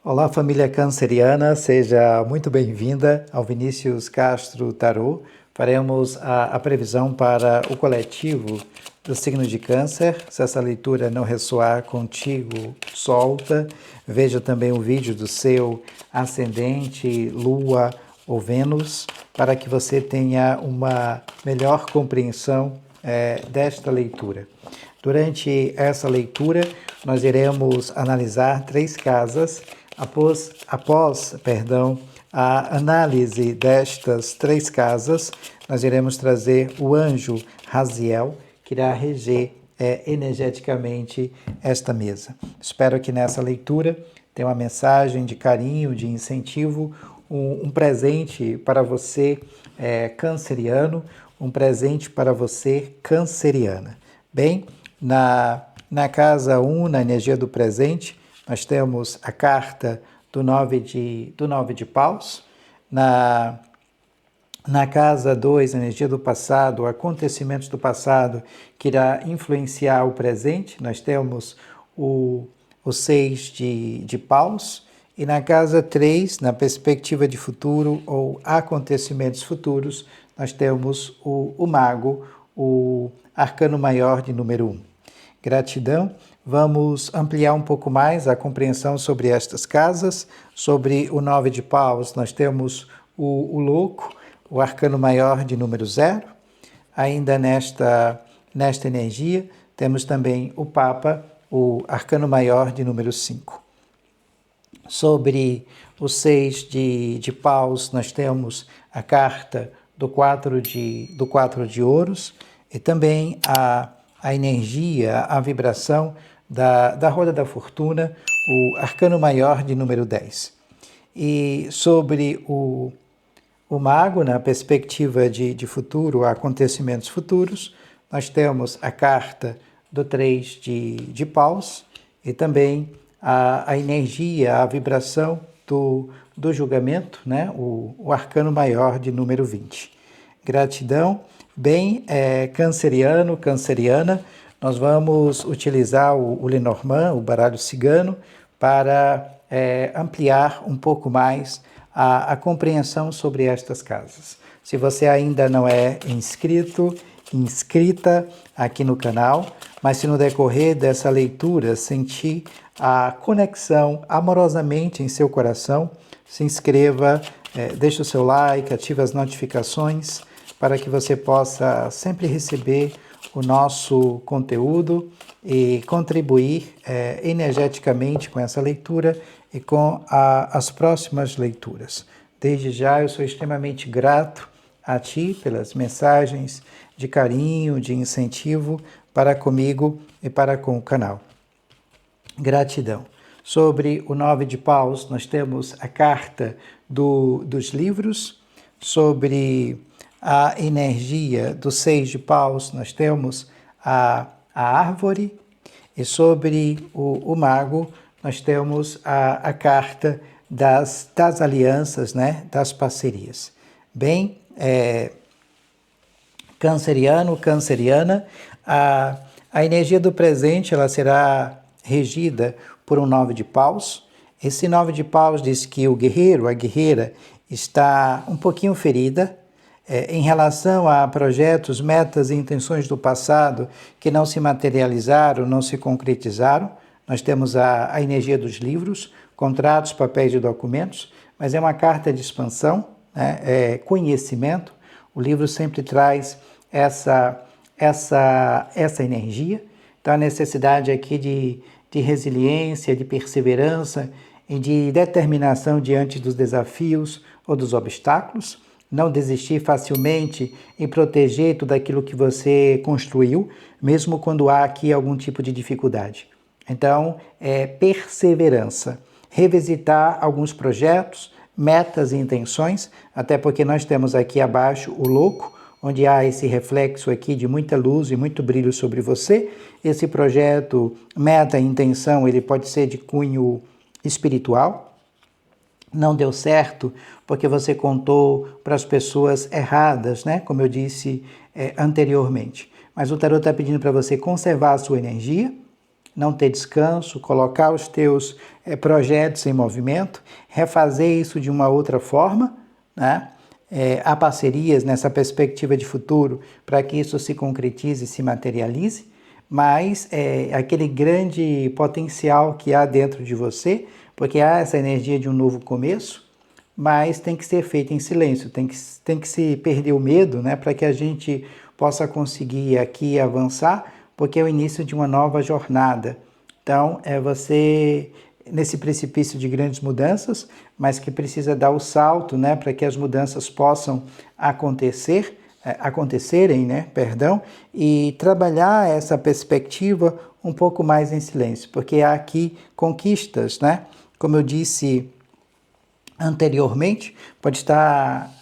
Olá, família canceriana, seja muito bem-vinda ao Vinícius Castro Tarô. Faremos a previsão para o coletivo do signo de Câncer. Se essa leitura não ressoar contigo, solta. Veja também o vídeo do seu ascendente, Lua ou Vênus, para que você tenha uma melhor compreensão desta leitura. Durante essa leitura, nós iremos analisar 3 casas. Após a análise destas 3 casas, nós iremos trazer o anjo Raziel, que irá reger energeticamente esta mesa. Espero que nessa leitura tenha uma mensagem de carinho, de incentivo, um presente para você canceriano, um presente para você canceriana. Bem, na casa 1, na energia do presente, nós temos a carta do 9 de paus. Na casa 2, energia do passado, acontecimentos do passado que irá influenciar o presente, nós temos o 6 de paus. E na casa 3, na perspectiva de futuro ou acontecimentos futuros, nós temos o mago, o arcano maior de número 1. Gratidão. Vamos ampliar um pouco mais a compreensão sobre estas casas. Sobre o 9 de paus, nós temos o louco, o arcano maior de número 0. Ainda nesta energia, temos também o papa, o arcano maior de número 5. Sobre o 6 de paus, nós temos a carta do 4 de ouros e também a energia, a vibração da roda da fortuna, o arcano maior de número 10. E sobre o mago, na perspectiva de futuro, acontecimentos futuros, nós temos a carta do 3 de paus e também a energia, a vibração do julgamento, né? O arcano maior de número 20. Gratidão. Bem, canceriano, canceriana, nós vamos utilizar o Lenormand, o baralho cigano, para ampliar um pouco mais a compreensão sobre estas casas. Se você ainda não é inscrita aqui no canal, mas se no decorrer dessa leitura sentir a conexão amorosamente em seu coração, se inscreva, deixe o seu like, ative as notificações, para que você possa sempre receber o nosso conteúdo e contribuir energeticamente com essa leitura e com as próximas leituras. Desde já, eu sou extremamente grato a ti pelas mensagens de carinho, de incentivo para comigo e para com o canal. Gratidão. Sobre o 9 de paus, nós temos a carta dos livros. Sobre a energia do 6 de paus, nós temos a árvore, e sobre o mago, nós temos a carta das alianças, né, das parcerias. Bem, canceriano, canceriana, a energia do presente ela será regida por um 9 de paus. Esse 9 de paus diz que o guerreiro, a guerreira, está um pouquinho ferida em relação a projetos, metas e intenções do passado que não se materializaram, não se concretizaram. Nós temos a energia dos livros, contratos, papéis e documentos, mas é uma carta de expansão, né? Conhecimento. O livro sempre traz essa energia. Então, a necessidade aqui de resiliência, de perseverança e de determinação diante dos desafios ou dos obstáculos. Não desistir facilmente e proteger tudo aquilo que você construiu, mesmo quando há aqui algum tipo de dificuldade. Então, perseverança. Revisitar alguns projetos, metas e intenções, até porque nós temos aqui abaixo o louco, onde há esse reflexo aqui de muita luz e muito brilho sobre você. Esse projeto, meta e intenção, ele pode ser de cunho espiritual. Não deu certo porque você contou para as pessoas erradas, né? Como eu disse anteriormente. Mas o tarot está pedindo para você conservar a sua energia, não ter descanso, colocar os teus projetos em movimento, refazer isso de uma outra forma, né? Há parcerias nessa perspectiva de futuro para que isso se concretize e se materialize, mas aquele grande potencial que há dentro de você, porque há essa energia de um novo começo, mas tem que ser feito em silêncio, tem que se perder o medo, né, para que a gente possa conseguir aqui avançar, porque é o início de uma nova jornada. Então, é você nesse precipício de grandes mudanças, mas que precisa dar o salto, né, para que as mudanças possam acontecerem, né, perdão, e trabalhar essa perspectiva um pouco mais em silêncio, porque há aqui conquistas, né? Como eu disse anteriormente, pode estar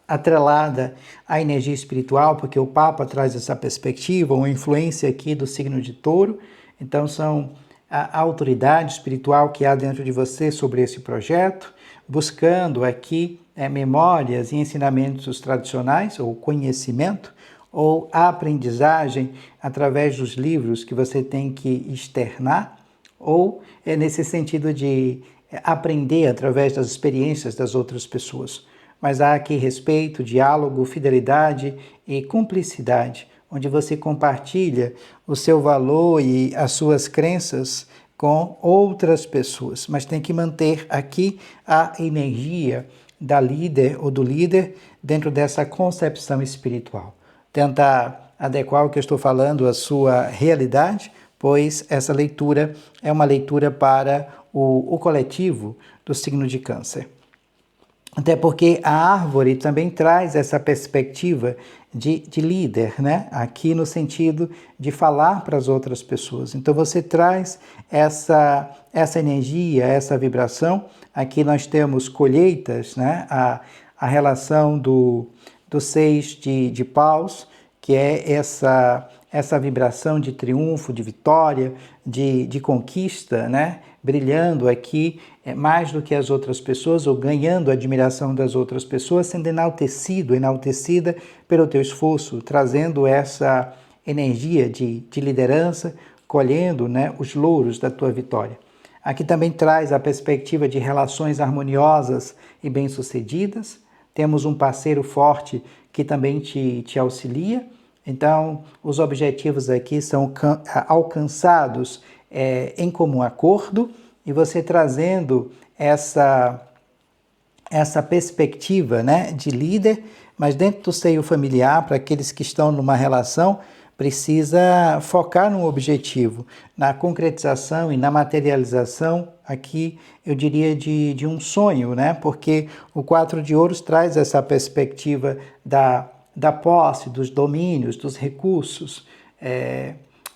atrelada à energia espiritual, porque o Papa traz essa perspectiva, uma influência aqui do signo de Touro. Então são a autoridade espiritual que há dentro de você sobre esse projeto, buscando aqui memórias e ensinamentos tradicionais, ou conhecimento, ou a aprendizagem através dos livros que você tem que externar, ou nesse sentido de aprender através das experiências das outras pessoas. Mas há aqui respeito, diálogo, fidelidade e cumplicidade, onde você compartilha o seu valor e as suas crenças com outras pessoas, mas tem que manter aqui a energia da líder ou do líder dentro dessa concepção espiritual. Tentar adequar o que eu estou falando à sua realidade, pois essa leitura é uma leitura para o coletivo do signo de Câncer. Até porque a árvore também traz essa perspectiva de líder, né? Aqui no sentido de falar para as outras pessoas. Então você traz essa energia, essa vibração. Aqui nós temos colheitas, né? A relação do 6 de paus, que é essa vibração de triunfo, de vitória, de conquista, né? Brilhando aqui mais do que as outras pessoas, ou ganhando a admiração das outras pessoas, sendo enaltecida pelo teu esforço, trazendo essa energia de liderança, colhendo, né, os louros da tua vitória. Aqui também traz a perspectiva de relações harmoniosas e bem-sucedidas. Temos um parceiro forte que também te auxilia. Então, os objetivos aqui são alcançados em comum acordo, e você trazendo essa perspectiva, né, de líder, mas dentro do seio familiar, para aqueles que estão numa relação, precisa focar num objetivo, na concretização e na materialização, aqui eu diria de um sonho, né, porque o 4 de ouros traz essa perspectiva da posse, dos domínios, dos recursos,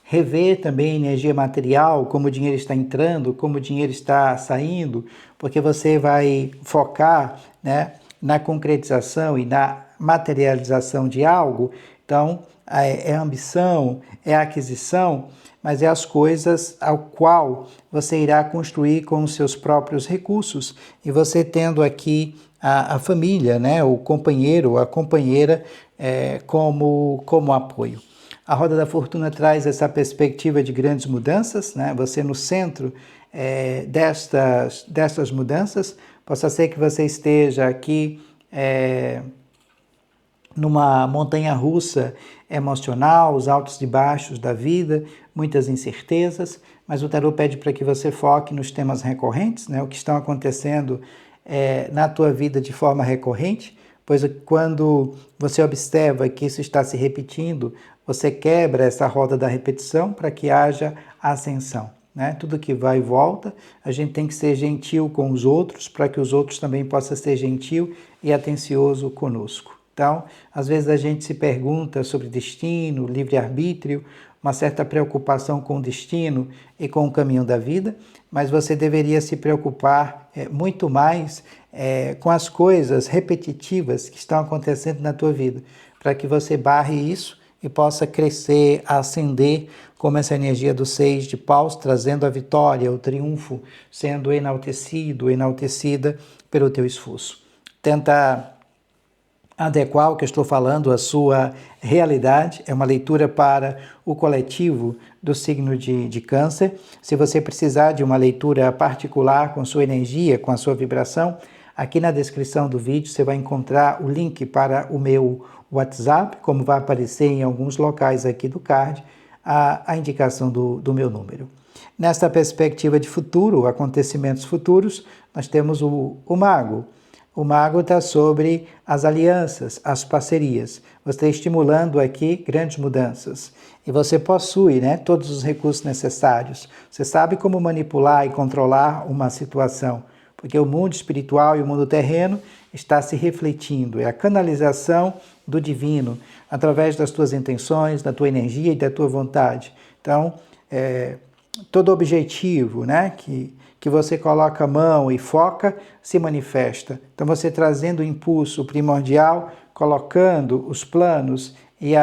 rever também a energia material, como o dinheiro está entrando, como o dinheiro está saindo, porque você vai focar, né, na concretização e na materialização de algo. Então, é ambição, é aquisição, mas é as coisas ao qual você irá construir com os seus próprios recursos, e você tendo aqui a família, né, o companheiro, a companheira como apoio. A roda da fortuna traz essa perspectiva de grandes mudanças, né? Você no centro destas mudanças. Possa ser que você esteja aqui numa montanha-russa emocional, os altos e baixos da vida, muitas incertezas, mas o tarot pede para que você foque nos temas recorrentes, né? O que estão acontecendo na tua vida de forma recorrente, pois quando você observa que isso está se repetindo, você quebra essa roda da repetição para que haja ascensão, né? Tudo que vai e volta, a gente tem que ser gentil com os outros para que os outros também possam ser gentil e atencioso conosco. Então, às vezes a gente se pergunta sobre destino, livre-arbítrio, uma certa preocupação com o destino e com o caminho da vida, mas você deveria se preocupar muito mais com as coisas repetitivas que estão acontecendo na tua vida, para que você barre isso e possa crescer, ascender, como essa energia do 6 de paus, trazendo a vitória, o triunfo, sendo enaltecida pelo teu esforço. Tenta adequar o que eu estou falando à sua realidade. É uma leitura para o coletivo do signo de Câncer. Se você precisar de uma leitura particular com sua energia, com a sua vibração, aqui na descrição do vídeo você vai encontrar o link para o meu WhatsApp, como vai aparecer em alguns locais aqui do card, a indicação do meu número. Nesta perspectiva de futuro, acontecimentos futuros, nós temos o Mago. O Mago está sobre as alianças, as parcerias. Você está estimulando aqui grandes mudanças. E você possui, né, todos os recursos necessários. Você sabe como manipular e controlar uma situação. Porque o mundo espiritual e o mundo terreno está se refletindo. É a canalização do divino através das tuas intenções, da tua energia e da tua vontade. Então, todo objetivo, né, que você coloca a mão e foca, se manifesta. Então, você trazendo o impulso primordial, colocando os planos e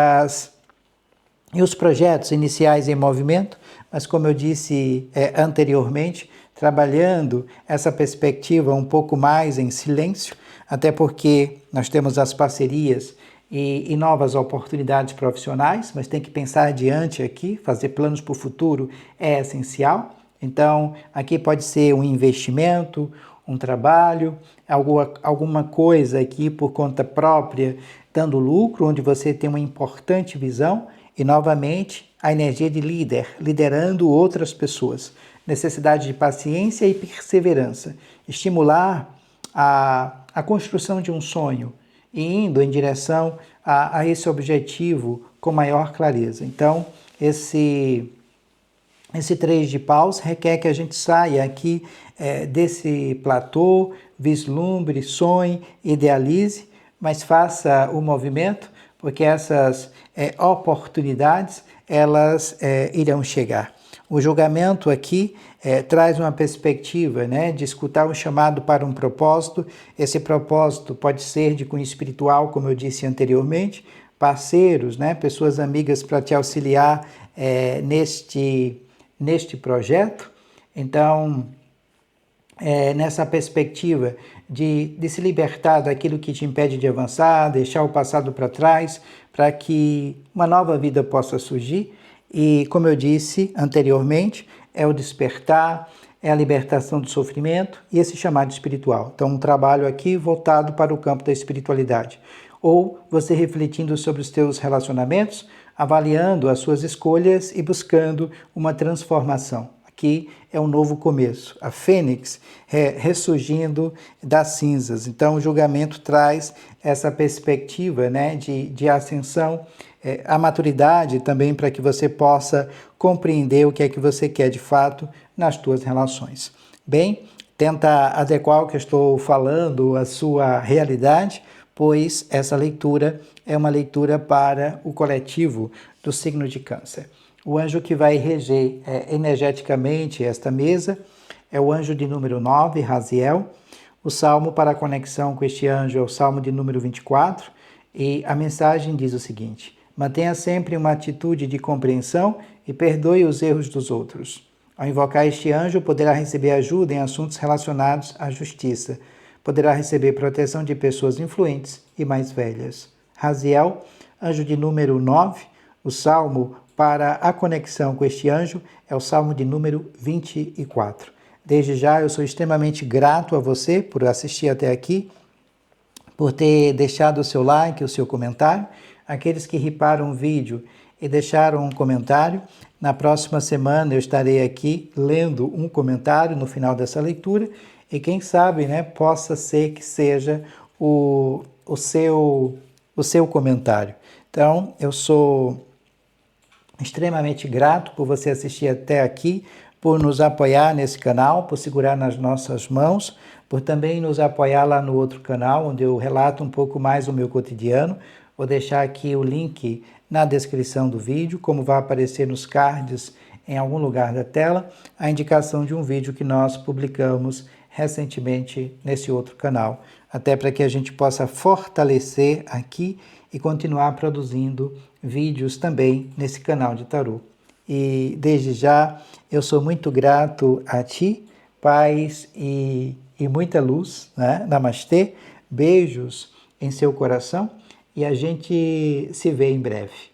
os projetos iniciais em movimento, mas como eu disse anteriormente, trabalhando essa perspectiva um pouco mais em silêncio, até porque nós temos as parcerias e novas oportunidades profissionais, mas tem que pensar adiante aqui, fazer planos para o futuro é essencial. Então, aqui pode ser um investimento, um trabalho, alguma coisa aqui por conta própria, dando lucro, onde você tem uma importante visão e, novamente, a energia de líder, liderando outras pessoas. Necessidade de paciência e perseverança. Estimular a construção de um sonho e indo em direção a esse objetivo com maior clareza. Então, esse 3 de paus requer que a gente saia aqui desse platô, vislumbre, sonhe, idealize, mas faça o movimento, porque essas oportunidades, elas irão chegar. O julgamento aqui traz uma perspectiva, né, de escutar um chamado para um propósito. Esse propósito pode ser de cunho espiritual, como eu disse anteriormente, parceiros, né, pessoas amigas para te auxiliar neste projeto. Então, nessa perspectiva de se libertar daquilo que te impede de avançar, deixar o passado para trás, para que uma nova vida possa surgir. E, como eu disse anteriormente, é o despertar, é a libertação do sofrimento e esse chamado espiritual. Então, um trabalho aqui voltado para o campo da espiritualidade. Ou você refletindo sobre os teus relacionamentos, avaliando as suas escolhas e buscando uma transformação. Aqui é um novo começo. A fênix ressurgindo das cinzas. Então, o julgamento traz essa perspectiva, né, de ascensão, a maturidade também para que você possa compreender o que é que você quer de fato nas tuas relações. Bem, tenta adequar o que eu estou falando à sua realidade, pois essa leitura é uma leitura para o coletivo do signo de Câncer. O anjo que vai reger energeticamente esta mesa é o anjo de número 9, Raziel. O salmo para a conexão com este anjo é o salmo de número 24, e a mensagem diz o seguinte: mantenha sempre uma atitude de compreensão e perdoe os erros dos outros. Ao invocar este anjo, poderá receber ajuda em assuntos relacionados à justiça. Poderá receber proteção de pessoas influentes e mais velhas. Raziel, anjo de número 9, o salmo para a conexão com este anjo é o salmo de número 24. Desde já eu sou extremamente grato a você por assistir até aqui, por ter deixado o seu like, o seu comentário. Aqueles que riparam o vídeo e deixaram um comentário, na próxima semana eu estarei aqui lendo um comentário no final dessa leitura e quem sabe, né, possa ser que seja o seu comentário. Então, eu sou extremamente grato por você assistir até aqui, por nos apoiar nesse canal, por segurar nas nossas mãos, por também nos apoiar lá no outro canal, onde eu relato um pouco mais o meu cotidiano. Vou deixar aqui o link na descrição do vídeo, como vai aparecer nos cards em algum lugar da tela, a indicação de um vídeo que nós publicamos recentemente nesse outro canal, até para que a gente possa fortalecer aqui e continuar produzindo vídeos também nesse canal de tarô. E desde já eu sou muito grato a ti, paz e muita luz, né? Namastê, beijos em seu coração e a gente se vê em breve.